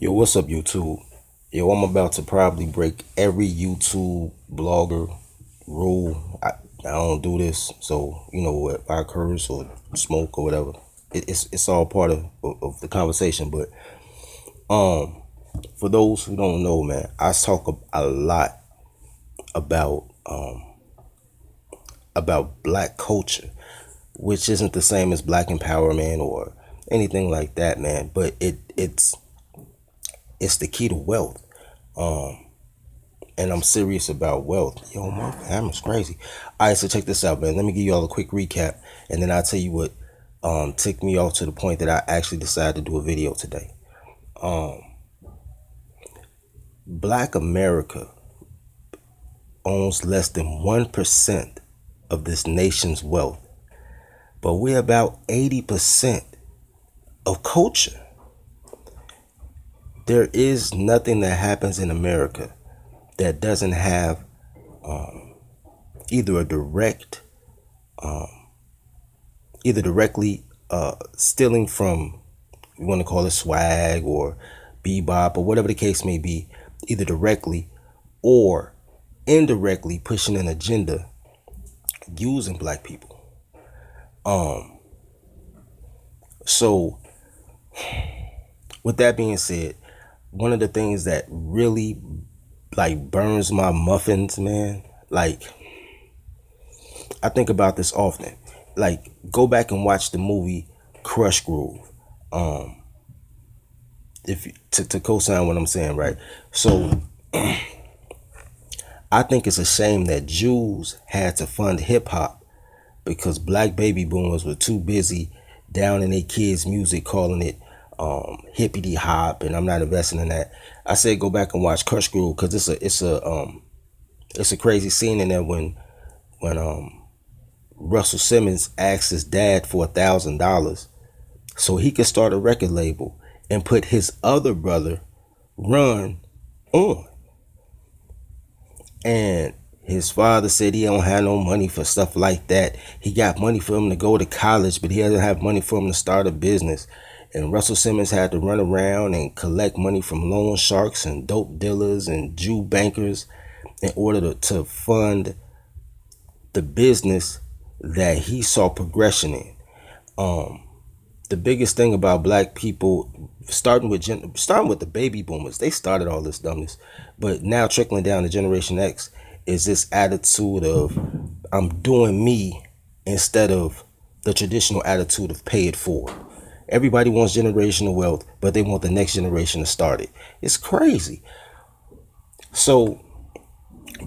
Yo, what's up, YouTube? Yo, I'm about to probably break every YouTube blogger rule. I don't do this, so if I curse or smoke or whatever, it's all part of the conversation. But for those who don't know, man, I talk a lot about about black culture, which isn't the same as black empowerment or anything like that, man. But it's the key to wealth. And I'm serious about wealth. Yo, my camera's crazy. All right, so check this out, man. Let me give you all a quick recap, and then I'll tell you what ticked me off to the point that I actually decided to do a video today. Black America owns less than 1% of this nation's wealth, but we're about 80% of culture. There is nothing that happens in America that doesn't have either a direct, either directly stealing from, you want to call it swag or bebop or whatever the case may be, either directly or indirectly pushing an agenda using black people. So with that being said, one of the things that really burns my muffins, man, I think about this often. Go back and watch the movie Crush Groove. If to co-sign what I'm saying, right? So I think it's a shame that Jews had to fund hip hop because black baby boomers were too busy down in their kids' music, calling it hippity hop, and I'm not investing in that. I said go back and watch Crush Groove because it's a crazy scene in there when Russell Simmons asked his dad for $1,000 so he could start a record label and put his other brother Run on. And his father said he don't have no money for stuff like that. He got money for him to go to college, but he doesn't have money for him to start a business. And Russell Simmons had to run around and collect money from loan sharks and dope dealers and Jew bankers in order to fund the business that he saw progression in. The biggest thing about black people, starting with the baby boomers, they started all this dumbness, but now trickling down to Generation X, is this attitude of I'm doing me instead of the traditional attitude of pay it forward. Everybody wants generational wealth, but they want the next generation to start it. It's crazy. So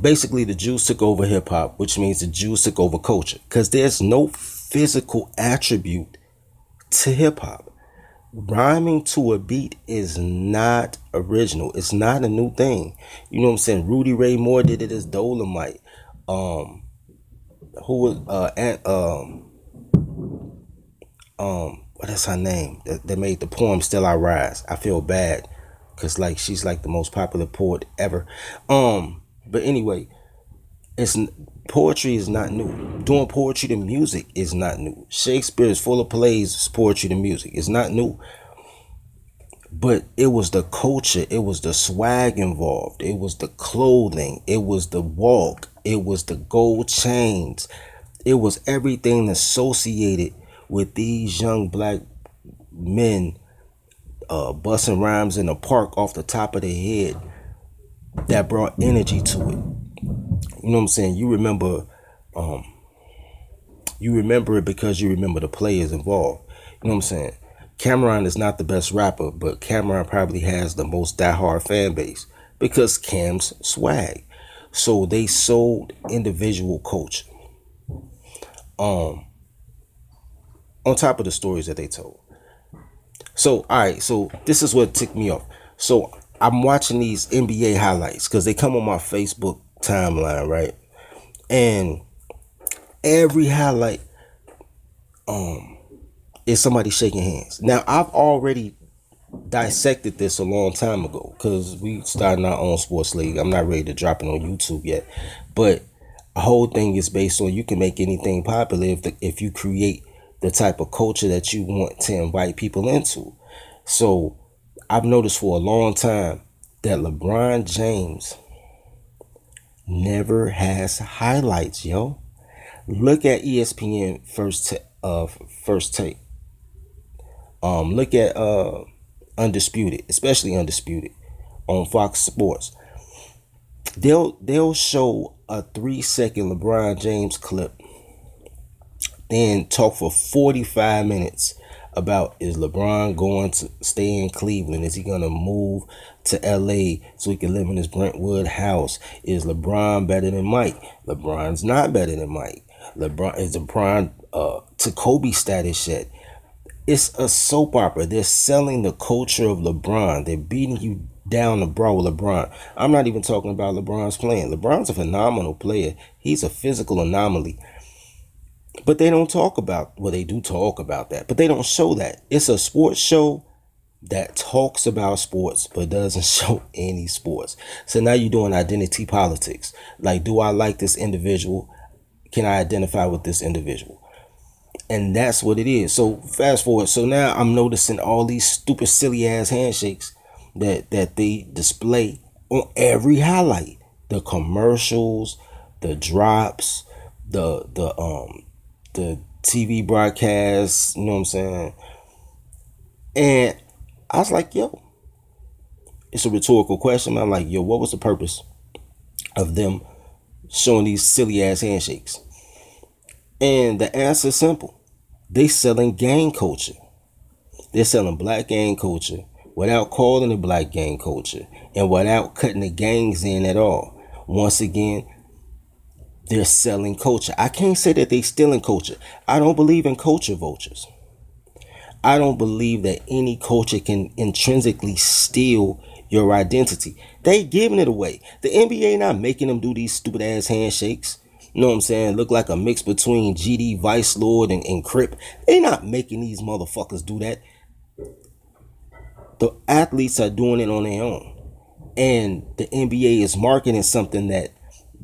basically the Jews took over hip hop, which means the Jews took over culture, because there's no physical attribute to hip hop. Rhyming to a beat is not original. It's not a new thing. You know what I'm saying? Rudy Ray Moore did it as Dolomite. Who was what is her name that made the poem Still I Rise? I feel bad because she's the most popular poet ever. But anyway, poetry is not new. Doing poetry to music is not new. Shakespeare is full of plays, poetry to music. It's not new. But it was the culture, it was the swag involved, it was the clothing, it was the walk, it was the gold chains, it was everything associated with these young black men busting rhymes in the park off the top of their head that brought energy to it. You know what I'm saying? You remember it because you remember the players involved. You know what I'm saying? Cameron is not the best rapper, but Cameron probably has the most diehard fan base because Cam's swag. So they sold individual culture. On top of the stories that they told. So, all right, so this is what ticked me off. So I'm watching these NBA highlights because they come on my Facebook timeline, right? And every highlight is somebody shaking hands. Now, I've already dissected this a long time ago because we started our own sports league. I'm not ready to drop it on YouTube yet, but the whole thing is based on you can make anything popular if you create the type of culture that you want to invite people into. So I've noticed for a long time that LeBron James never has highlights, yo. Look at ESPN first take. Look at Undisputed, especially Undisputed on Fox Sports. They'll show a 3-second LeBron James clip, then talk for 45 minutes about, is LeBron going to stay in Cleveland? Is he going to move to LA so he can live in his Brentwood house? Is LeBron better than Mike? LeBron's not better than Mike. LeBron to Kobe status yet? It's a soap opera. They're selling the culture of LeBron. They're beating you down the bra with LeBron. I'm not even talking about LeBron's playing. LeBron's a phenomenal player. He's a physical anomaly. But they don't talk about, well, they do talk about that, but they don't show that. It's a sports show that talks about sports, but doesn't show any sports. So now you're doing identity politics. Like, do I like this individual? Can I identify with this individual? And that's what it is. So fast forward. So now I'm noticing all these stupid, silly ass handshakes that they display on every highlight. The commercials, the drops, the TV broadcasts, you know what I'm saying? And I was like, yo, it's a rhetorical question. I'm like, yo, what was the purpose of them showing these silly ass handshakes? And the answer is simple. They selling gang culture. They're selling black gang culture without calling it black gang culture and without cutting the gangs in at all. Once again, they're selling culture. I can't say that they stealing culture. I don't believe in culture vultures. I don't believe that any culture can intrinsically steal your identity. They giving it away. The NBA not making them do these stupid ass handshakes. You know what I'm saying? Look like a mix between GD, Vice Lord, and Crip. They not making these motherfuckers do that. The athletes are doing it on their own. And the NBA is marketing something that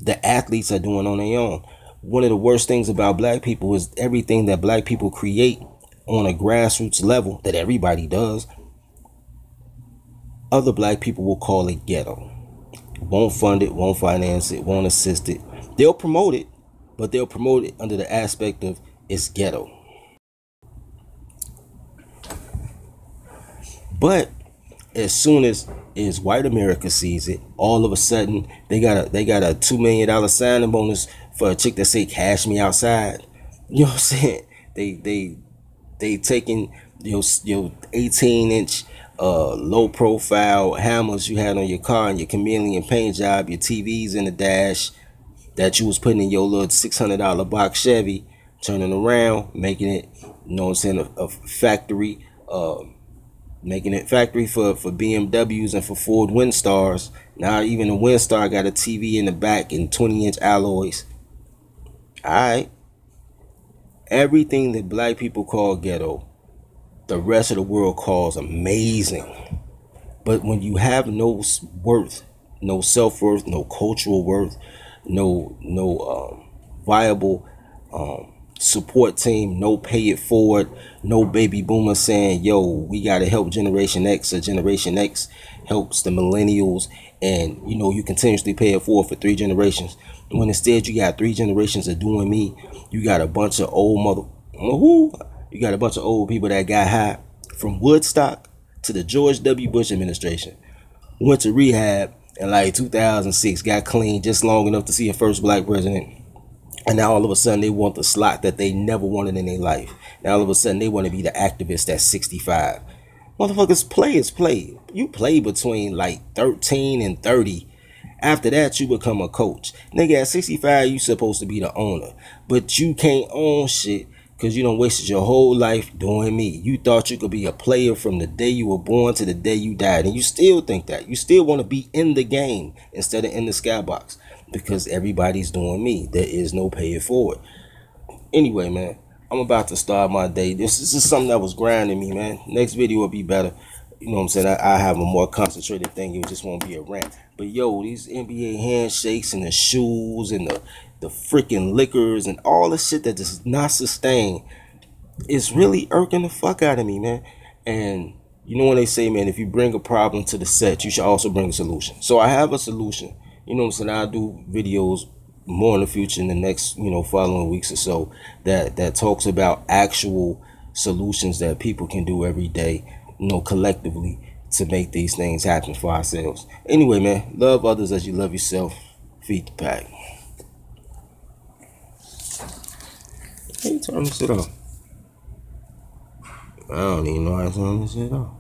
the athletes are doing on their own. One of the worst things about black people is everything that black people create on a grassroots level that everybody does. Other black people will call it ghetto. Won't fund it, won't finance it, won't assist it. They'll promote it, but they'll promote it under the aspect of it's ghetto. But as soon as white America sees it, all of a sudden they got a $2 million signing bonus for a chick that say cash me outside. You know what I'm saying? They taking your 18-inch low profile hammers you had on your car and your chameleon paint job, your TVs in the dash that you was putting in your little $600 box Chevy, turning around, making it, you know what I'm saying, a factory, making it factory for BMWs and for Ford Windstars. Now even the Windstar got a TV in the back and 20-inch alloys. Alright. Everything that black people call ghetto, the rest of the world calls amazing. But when you have no worth, no self-worth, no cultural worth, no viable support team, no pay it forward, no baby boomer saying, yo, we got to help Generation X, or Generation X helps the millennials, and you know, you continuously pay it forward for 3 generations. When instead you got 3 generations of doing me, you got a bunch of old you got a bunch of old people that got high from Woodstock to the George W. Bush administration, went to rehab in like 2006, got clean just long enough to see a first black president. And now all of a sudden they want the slot that they never wanted in their life. Now all of a sudden they want to be the activist at 65. Motherfuckers, play is play. You play between like 13 and 30. After that, you become a coach. Nigga, at 65, you supposed to be the owner. But you can't own shit because you done wasted your whole life doing me. You thought you could be a player from the day you were born to the day you died. And you still think that. You still want to be in the game instead of in the skybox. Because everybody's doing me. There is no pay it forward. Anyway, man, I'm about to start my day. This is something that was grinding me, man. Next video will be better. You know what I'm saying? I have a more concentrated thing. It just won't be a rant. But yo, these NBA handshakes and the shoes and the freaking liquors and all the shit that does not sustain is really irking the fuck out of me, man. And You know when they say, man, if you bring a problem to the set, you should also bring a solution. So I have a solution. You know what I'm saying? I'll do videos more in the future, in the next, following weeks or so, that talks about actual solutions that people can do every day, collectively, to make these things happen for ourselves. Anyway, man, love others as you love yourself. Feed the pack. How you turn this shit off? I don't even know how to turn this shit off.